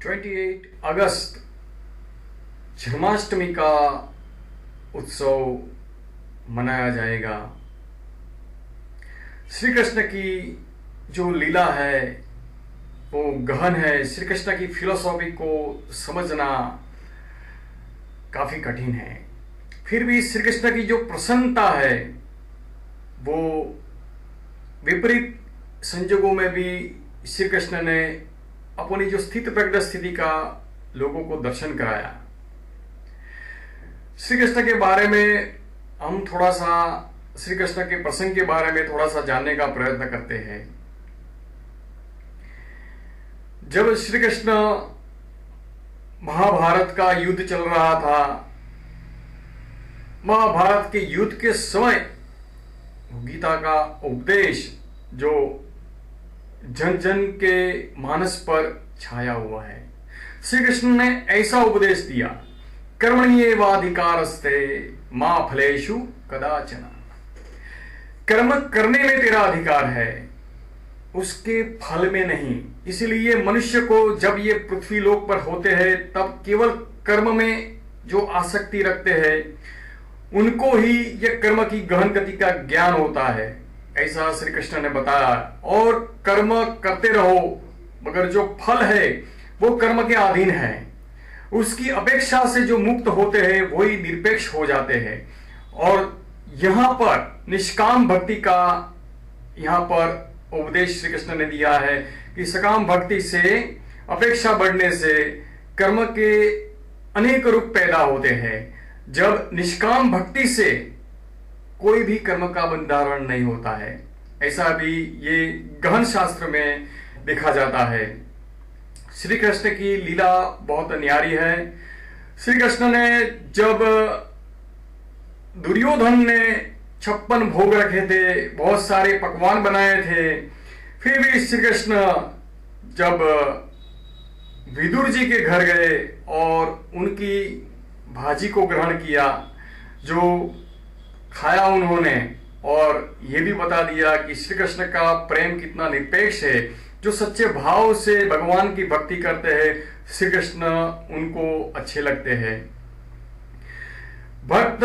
28 अगस्त जन्माष्टमी का उत्सव मनाया जाएगा। श्री कृष्ण की जो लीला है वो गहन है। श्री कृष्ण की फिलॉसफी को समझना काफी कठिन है। फिर भी श्री कृष्ण की जो प्रसन्नता है वो विपरीत संजोगों में भी श्री कृष्ण ने अपनी जो स्थित प्रज्ञ स्थिति का लोगों को दर्शन कराया। श्री कृष्ण के बारे में हम थोड़ा सा श्री कृष्ण के प्रसंग के बारे में थोड़ा सा जानने का प्रयत्न करते हैं। जब श्री कृष्ण महाभारत का युद्ध चल रहा था, महाभारत के युद्ध के समय गीता का उपदेश जो जन जन के मानस पर छाया हुआ है, श्री कृष्ण ने ऐसा उपदेश दिया, कर्मण्येवाधिकारस्ते मा फलेषु कदाचन। कर्म करने में तेरा अधिकार है, उसके फल में नहीं। इसलिए मनुष्य को जब ये पृथ्वी लोक पर होते हैं तब केवल कर्म में जो आसक्ति रखते हैं उनको ही यह कर्म की गहन गति का ज्ञान होता है, ऐसा श्री कृष्ण ने बताया। और कर्म करते रहो मगर जो फल है वो कर्म के अधीन है। उसकी अपेक्षा से जो मुक्त होते हैं वही निरपेक्ष हो जाते हैं। और यहां पर निष्काम भक्ति का यहां पर उपदेश श्री कृष्ण ने दिया है कि सकाम भक्ति से अपेक्षा बढ़ने से कर्म के अनेक रूप पैदा होते हैं, जब निष्काम भक्ति से कोई भी कर्म का बंधारण नहीं होता है। ऐसा भी ये गहन शास्त्र में देखा जाता है। श्री कृष्ण की लीला बहुत न्यारी है। श्री कृष्ण ने जब दुर्योधन ने 56 भोग रखे थे, बहुत सारे पकवान बनाए थे, फिर भी श्री कृष्ण जब विदुर जी के घर गए और उनकी भाजी को ग्रहण किया, जो खाया उन्होंने, और ये भी बता दिया कि श्री कृष्ण का प्रेम कितना निरपेक्ष है। जो सच्चे भाव से भगवान की भक्ति करते हैं श्री कृष्ण उनको अच्छे लगते हैं। भक्त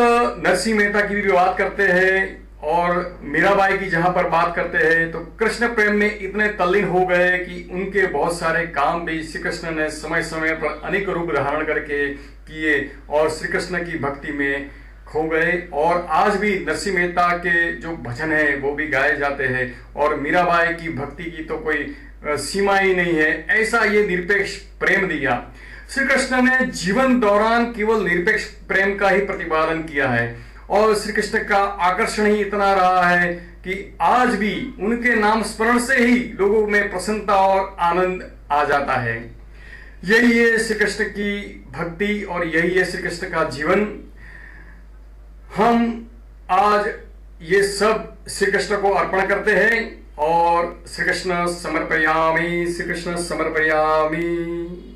नरसिंह मेहता की भी बात करते हैं और मीराबाई की जहां पर बात करते हैं तो कृष्ण प्रेम में इतने तल्लीन हो गए कि उनके बहुत सारे काम भी श्री कृष्ण ने समय समय पर अनेक रूप धारण करके किए और श्री कृष्ण की भक्ति में खो गए। और आज भी नरसिंह मेहता के जो भजन है वो भी गाए जाते हैं और मीराबाई की भक्ति की तो कोई सीमा ही नहीं है। ऐसा ये निरपेक्ष प्रेम दिया। श्री कृष्ण ने जीवन दौरान केवल निरपेक्ष प्रेम का ही प्रतिपादन किया है और श्री कृष्ण का आकर्षण ही इतना रहा है कि आज भी उनके नाम स्मरण से ही लोगों में प्रसन्नता और आनंद आ जाता है। यही है श्री कृष्ण की भक्ति और यही है श्री कृष्ण का जीवन। हम आज ये सब श्री कृष्ण को अर्पण करते हैं और श्री कृष्ण समर्पयामि, श्री कृष्ण समर्पयामि।